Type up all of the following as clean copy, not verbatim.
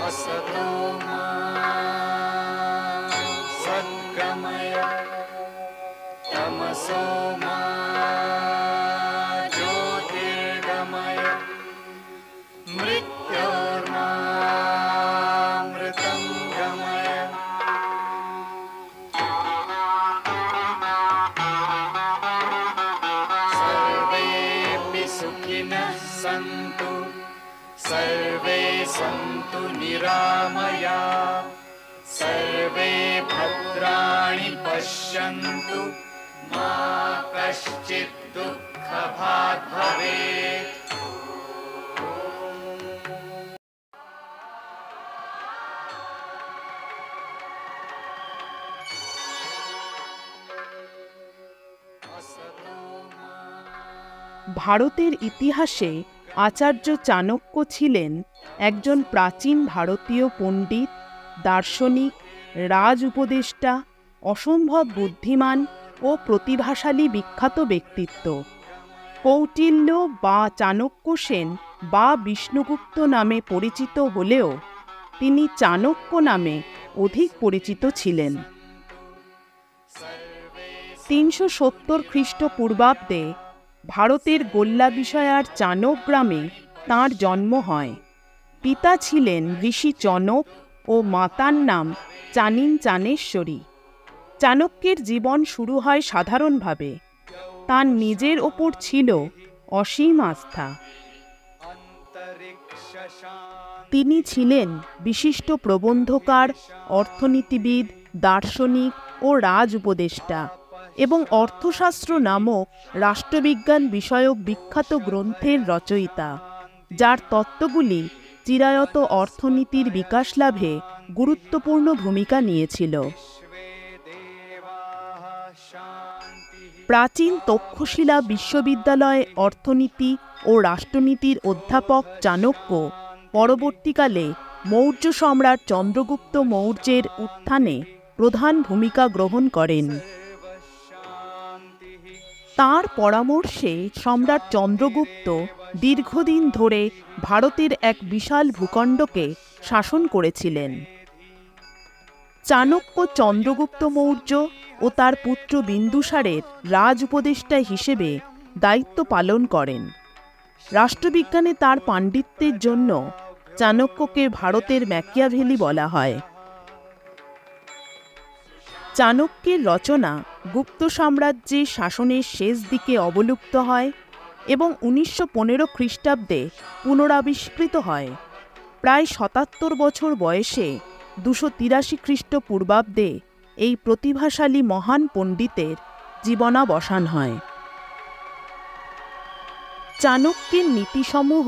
असतो मा सद्गमय तमसो मा ज्योतिर्गमय मृत्योर्मामृतं गमय। सर्वेऽपि सुखिनः सन्तु सर्वे सन्तु निरामया सर्वे भद्राणि पश्यन्तु मा कश्चित् दुःखभाग् भवेत्। ভারতের ইতিহাসে আচার্য চাণক্য ছিলেন একজন প্রাচীন ভারতীয় পণ্ডিত, দার্শনিক, রাজ উপদেষ্টা, অসম্ভব বুদ্ধিমান ও প্রতিভাশালী বিখ্যাত ব্যক্তিত্ব। কৌটিল্য বা চাণক্য সেন বা বিষ্ণুগুপ্ত নামে পরিচিত হলেও তিনি চাণক্য নামে অধিক পরিচিত ছিলেন। ৩৭০ খ্রিস্টপূর্বাব্দে ভারতের গোল্লা বিষয়ার চাণক গ্রামে তাঁর জন্ম হয়। পিতা ছিলেন ঋষি চনক ও মাতার নাম চানিন চানেশ্বরী। চাণক্যের জীবন শুরু হয় সাধারণভাবে। তাঁর নিজের ওপর ছিল অসীম আস্থা। তিনি ছিলেন বিশিষ্ট প্রবন্ধকার, অর্থনীতিবিদ, দার্শনিক ও রাজ উপদেষ্টা এবং অর্থশাস্ত্র নামক রাষ্ট্রবিজ্ঞান বিষয়ক বিখ্যাত গ্রন্থের রচয়িতা, যার তত্ত্বগুলি চিরায়ত অর্থনীতির বিকাশ লাভে গুরুত্বপূর্ণ ভূমিকা নিয়েছিল। প্রাচীন তক্ষশিলা বিশ্ববিদ্যালয়ে অর্থনীতি ও রাষ্ট্রনীতির অধ্যাপক চাণক্য পরবর্তীকালে মৌর্য সম্রাট চন্দ্রগুপ্ত মৌর্যের উত্থানে প্রধান ভূমিকা গ্রহণ করেন। তাঁর পরামর্শে সম্রাট চন্দ্রগুপ্ত দীর্ঘদিন ধরে ভারতের এক বিশাল ভূখণ্ডকে শাসন করেছিলেন। চাণক্য চন্দ্রগুপ্ত মৌর্য ও তার পুত্র বিন্দুসারের রাজ উপদেষ্টা হিসেবে দায়িত্ব পালন করেন। রাষ্ট্রবিজ্ঞানে তার পাণ্ডিত্যের জন্য চাণক্যকে ভারতের ম্যাকিয়াভেলি বলা হয়। চাণক্যের রচনা গুপ্ত সাম্রাজ্যে শাসনের শেষ দিকে অবলুপ্ত হয় এবং ১৯১৫ খ্রিস্টাব্দে পুনরাবিষ্কৃত হয়। প্রায় ৭৭ বছর বয়সে ২৮৩ খ্রিস্টপূর্বাব্দে এই প্রতিভাশালী মহান পণ্ডিতের জীবনাবসান হয়। চাণক্যের নীতিসমূহ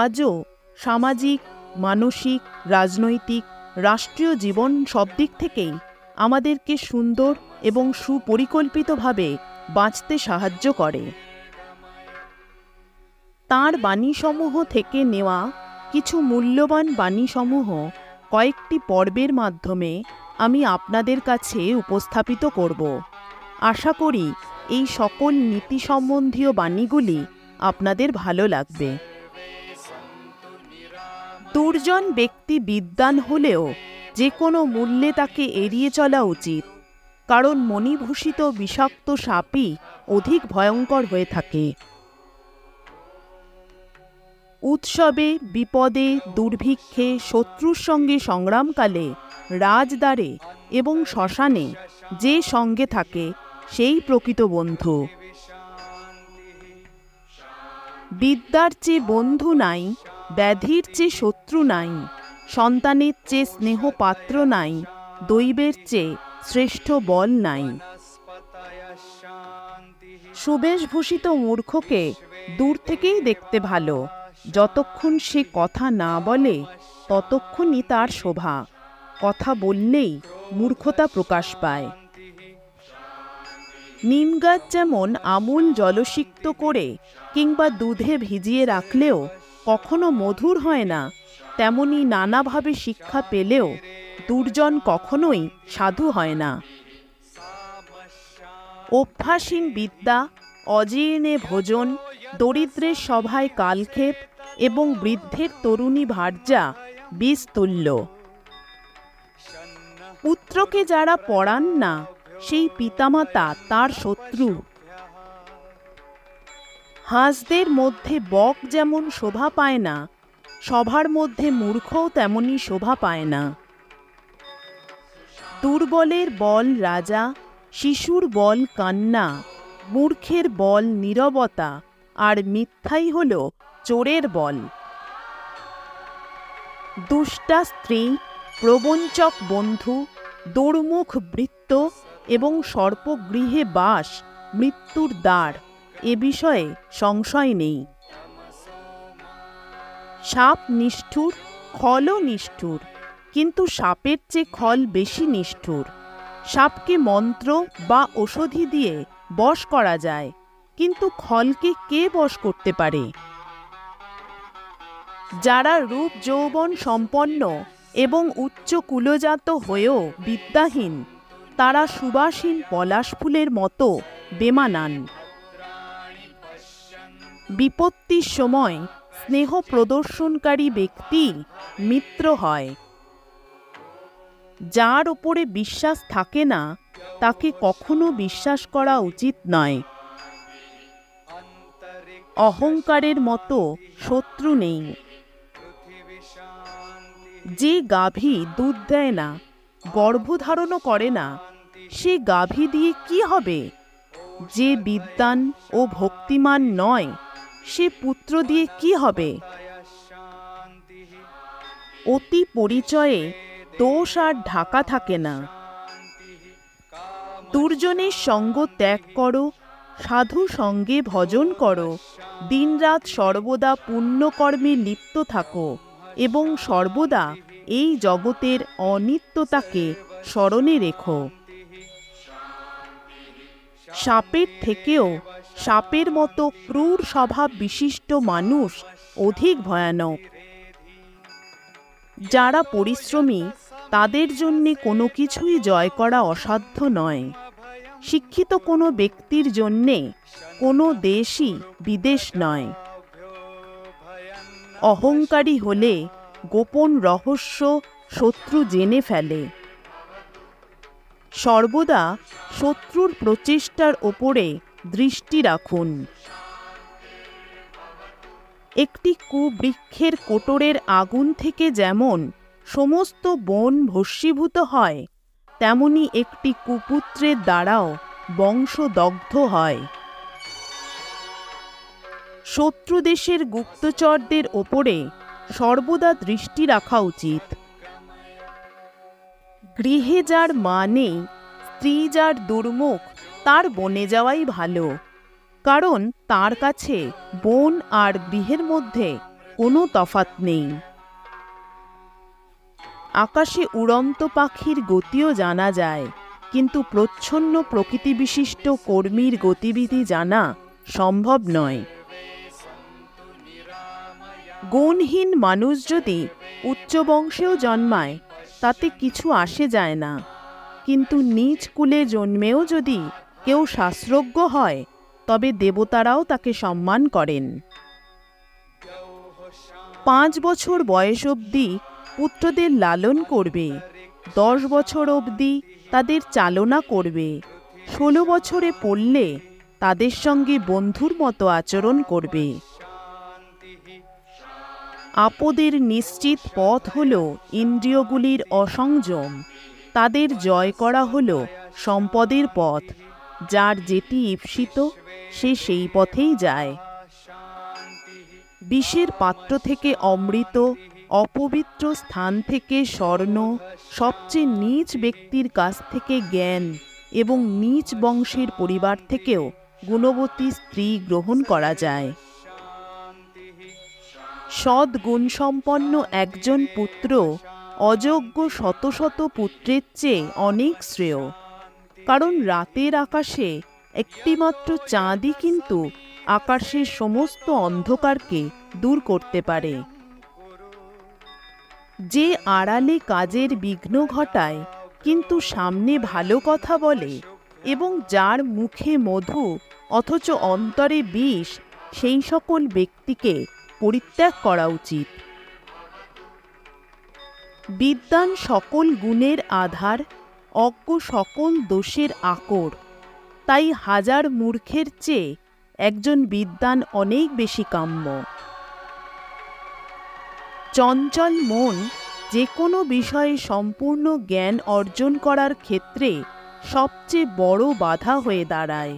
আজও সামাজিক, মানসিক, রাজনৈতিক, রাষ্ট্রীয় জীবন সব দিক থেকেই আমাদেরকে সুন্দর এবং সুপরিকল্পিতভাবে বাঁচতে সাহায্য করে। তাঁর বাণীসমূহ থেকে নেওয়া কিছু মূল্যবান বাণীসমূহ কয়েকটি পর্বের মাধ্যমে আমি আপনাদের কাছে উপস্থাপিত করব। আশা করি এই সকল নীতি সম্বন্ধীয় বাণীগুলি আপনাদের ভালো লাগবে। দুর্জন ব্যক্তি বিদ্বান হলেও যে কোনো মূল্যে তাকে এড়িয়ে চলা উচিত, কারণ মণিভূষিত বিষাক্ত সাপই অধিক ভয়ঙ্কর হয়ে থাকে। উৎসবে, বিপদে, দুর্ভিক্ষে, শত্রুর সঙ্গে সংগ্রামকালে, রাজদ্বারে এবং শ্মশানে যে সঙ্গে থাকে সেই প্রকৃত বন্ধু। বিদ্যার চেয়ে বন্ধু নাই, ব্যাধির চেয়ে শত্রু নাই, সন্তানের চেয়ে স্নেহ পাত্র নাই, দৈবের চেয়ে শ্রেষ্ঠ বল নাই। সুবেশভূষিত মূর্খকে দূর থেকেই দেখতে ভালো। যতক্ষণ সে কথা না বলে ততক্ষণই তার শোভা। কথা বললেই মূর্খতা প্রকাশ পায়। নিম গাছ যেমন আমূল জলসিক্ত করে কিংবা দুধে ভিজিয়ে রাখলেও কখনো মধুর হয় না, তেমনি নানাভাবে শিক্ষা পেলেও দুর্জন কখনোই সাধু হয় না। অভ্যাসহীন বিদ্যা, অজীর্ণে ভোজন, দরিদ্রের সভায় কালক্ষেপ এবং বৃদ্ধের তরুণী ভার্যা বীজতুল্য। পুত্রকে যারা পড়ান না, সেই পিতামাতা তার শত্রু। হাঁসদের মধ্যে বক যেমন শোভা পায় না, সভার মধ্যে মূর্খও তেমনি শোভা পায় না। দুর্বলের বল রাজা, শিশুর বল কান্না, মূর্খের বল নীরবতা, আর মিথ্যাই হল চোরের বল। দুষ্টা স্ত্রী, প্রবঞ্চক বন্ধু, দুর্মুখ বৃত্ত এবং সর্পগৃহে বাস মৃত্যুর দ্বার, এ বিষয়ে সংশয় নেই। সাপ নিষ্ঠুর, খলও নিষ্ঠুর, কিন্তু সাপের চেয়ে খল বেশি নিষ্ঠুর। সাপকে মন্ত্র বা ঔষধি দিয়ে বশ করা যায়, কিন্তু খলকে কে বশ করতে পারে? যারা রূপ যৌবন সম্পন্ন এবং উচ্চ কুলজাত হয়েও বিদ্যাহীন, তারা সুবাসীন পলাশ ফুলের মতো বেমানান। বিপত্তির সময় স্নেহ প্রদর্শনকারী ব্যক্তি মিত্র হয়। যার ওপরে বিশ্বাস থাকে না, তাকে কখনো বিশ্বাস করা উচিত নয়। অহংকারের মতো শত্রু নেই। যে গাভী দুধ দেয় না, গর্ভধারণও করে না, সে গাভী দিয়ে কি হবে? যে বিদ্বান ও ভক্তিমান নয়, সে পুত্র দিয়ে কি হবে? অতি পরিচয়ে দোষ আর ঢাকা থাকে না। দুর্জনের সঙ্গ ত্যাগ করো, সাধু সঙ্গে ভজন করো, দিনরাত সর্বদা পুণ্যকর্মে লিপ্ত থাকো এবং সর্বদা এই জগতের অনিত্যতাকে স্মরণে রেখো। সাপের থেকেও সাপের মতো ক্রূর স্বভাব বিশিষ্ট মানুষ অধিক ভয়ানক। যারা পরিশ্রমী, তাদের জন্যে কোনো কিছুই জয় করা অসাধ্য নয়। শিক্ষিত কোনো ব্যক্তির জন্যে কোনো দেশই বিদেশ নয়। অহংকারী হলে গোপন রহস্য শত্রু জেনে ফেলে। সর্বদা শত্রুর প্রচেষ্টার ওপরে দৃষ্টি রাখুন। একটি কুবৃক্ষের কোটরের আগুন থেকে যেমন সমস্ত বন ভস্মীভূত হয়, তেমনি একটি কুপুত্রের দ্বারাও বংশ দগ্ধ হয়। শত্রু দেশের গুপ্তচরদের ওপরে সর্বদা দৃষ্টি রাখা উচিত। গৃহে যার মা নেই, স্ত্রী যার দুর্মুখ, তার বনে যাওয়াই ভালো, কারণ তার কাছে বন আর গৃহের মধ্যে কোনো তফাৎ নেই। আকাশে উড়ন্ত পাখির গতিও জানা যায়, কিন্তু প্রচ্ছন্ন প্রকৃতি বিশিষ্ট কর্মীর গতিবিধি জানা সম্ভব নয়। গুণহীন মানুষ যদি উচ্চ বংশেও জন্মায়, তাতে কিছু আসে যায় না, কিন্তু নিজ কুলে জন্মেও যদি কেউ শাস্ত্রজ্ঞ হয়, তবে দেবতারাও তাকে সম্মান করেন। 5 বছর বয়স অবধি পুত্রদের লালন করবে, 10 বছর অবধি তাদের চালনা করবে, 16 বছরে পড়লে তাদের সঙ্গে বন্ধুর মতো আচরণ করবে। আপদের নিশ্চিত পথ হল ইন্দ্রিয়গুলির অসংযম, তাদের জয় করা হল সম্পদের পথ। যার যেটি ঈপ্সিত, সে সেই পথেই যায়। বিষের পাত্র থেকে অমৃত, অপবিত্র স্থান থেকে স্বর্ণ, সবচেয়ে নীচ ব্যক্তির কাছ থেকে জ্ঞান এবং নীচ বংশের পরিবার থেকেও গুণবতী স্ত্রী গ্রহণ করা যায়। সৎ গুণসম্পন্ন একজন পুত্র অযোগ্য শত শত পুত্রের চেয়ে অনেক শ্রেয়, কারণ রাতের আকাশে একটিমাত্র চাঁদই কিন্তু আকাশের সমস্ত অন্ধকারকে দূর করতে পারে। যে আড়ালে কাজের বিঘ্ন ঘটায় কিন্তু সামনে ভালো কথা বলে, এবং যার মুখে মধু অথচ অন্তরে বিষ, সেই সকল ব্যক্তিকে পরিত্যাগ করা উচিত। বিদ্বান সকল গুণের আধার, অজ্ঞ সকল দোষের আকর। তাই হাজার মূর্খের চেয়ে একজন বিদ্বান অনেক বেশি কাম্য। চঞ্চল মন যে কোনো বিষয়ে সম্পূর্ণ জ্ঞান অর্জন করার ক্ষেত্রে সবচেয়ে বড় বাধা হয়ে দাঁড়ায়।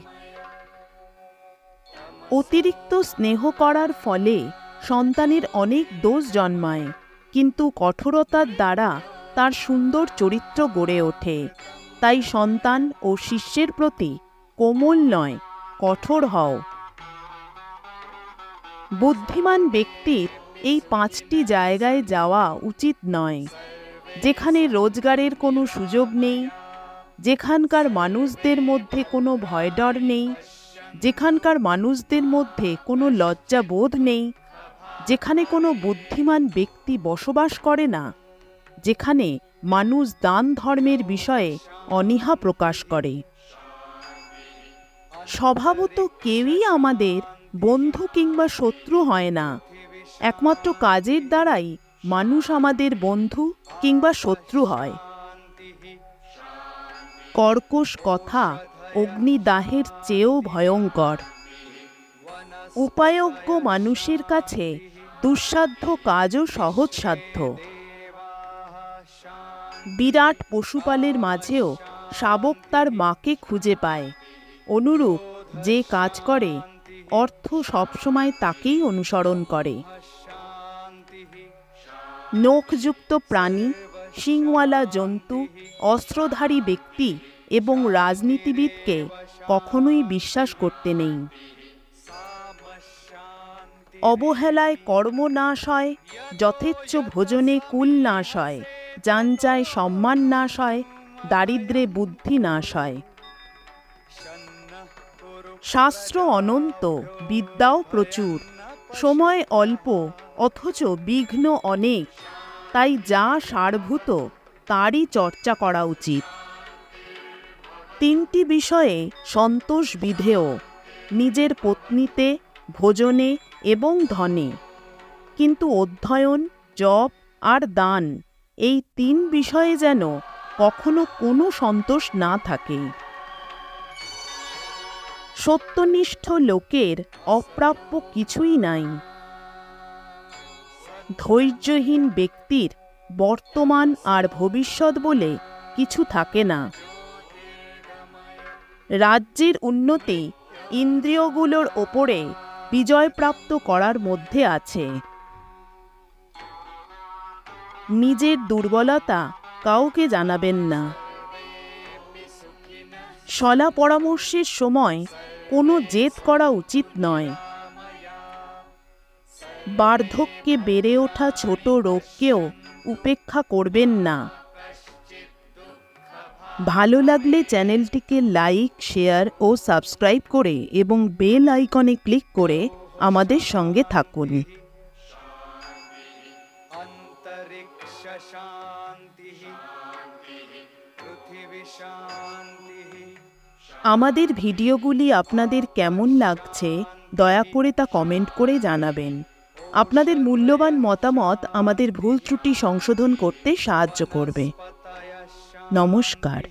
অতিরিক্ত স্নেহ করার ফলে সন্তানের অনেক দোষ জন্মায়, কিন্তু কঠোরতার দ্বারা তার সুন্দর চরিত্র গড়ে ওঠে। তাই সন্তান ও শিষ্যের প্রতি কোমল নয়, কঠোর হও। বুদ্ধিমান ব্যক্তির এই 5টি জায়গায় যাওয়া উচিত নয়, যেখানে রোজগারের কোনো সুযোগ নেই, যেখানকার মানুষদের মধ্যে কোনো ভয়ডর নেই, যেখানকার মানুষদের মধ্যে কোনো লজ্জাবোধ নেই, যেখানে কোনো বুদ্ধিমান ব্যক্তি বসবাস করে না, যেখানে মানুষ দান ধর্মের বিষয়ে অনীহা প্রকাশ করে। স্বভাবত কেউই আমাদের বন্ধু কিংবা শত্রু হয় না। একমাত্র কাজের দ্বারাই মানুষ আমাদের বন্ধু কিংবা শত্রু হয়। কর্কশ কথা অগ্নিদাহের চেয়েও ভয়ঙ্কর। উপায়জ্ঞ মানুষের কাছে দুঃসাধ্য কাজও সহজসাধ্য। বিরাট পশুপালের মাঝেও শাবক তার মাকে খুঁজে পায়। অনুরূপ যে কাজ করে অর্থ সবসময় তাকেই অনুসরণ করে। নখযুক্ত প্রাণী, শিংওয়ালা জন্তু, অস্ত্রধারী ব্যক্তি এবং রাজনীতিবিদকে কখনোই বিশ্বাস করতে নেই। অবহেলায় কর্ম নাশ হয়, যথেচ্ছ ভোজনে কুল নাশ হয়, যাঞ্চায় সম্মান নাশ হয়, দারিদ্র্যে বুদ্ধি নাশ হয়। শাস্ত্র অনন্ত, বিদ্যাও প্রচুর, সময় অল্প অথচ বিঘ্ন অনেক। তাই যা সারভূত তারই চর্চা করা উচিত। 3টি বিষয়ে সন্তোষ বিধেয়, নিজের পত্নীতে, ভোজনে এবং ধনে। কিন্তু অধ্যয়ন, জপ আর দান, এই 3 বিষয়ে যেন কখনো কোনো সন্তোষ না থাকে। সত্যনিষ্ঠ লোকের অপ্রাপ্য কিছুই নাই। ধৈর্যহীন ব্যক্তির বর্তমান আর ভবিষ্যৎ বলে কিছু থাকে না। রাজ্যের উন্নতি ইন্দ্রিয়গুলোর ওপরে বিজয়প্রাপ্ত করার মধ্যে আছে। নিজের দুর্বলতা কাউকে জানাবেন না। সলা পরামর্শের সময় কোনো জেদ করা উচিত নয়। বার্ধক্যে বেড়ে ওঠা ছোট রোগকেও উপেক্ষা করবেন না। ভালো লাগলে চ্যানেলটিকে লাইক, শেয়ার ও সাবস্ক্রাইব করে এবং বেল আইকনে ক্লিক করে আমাদের সঙ্গে থাকুন। অন্তরিক্ষ শান্তি, পৃথিবী শান্তি। আমাদের ভিডিওগুলি আপনাদের কেমন লাগছে দয়া করে তা কমেন্ট করে জানাবেন। আপনাদের মূল্যবান মতামত আমাদের ভুল ত্রুটি সংশোধন করতে সাহায্য করবে। নমস্কার।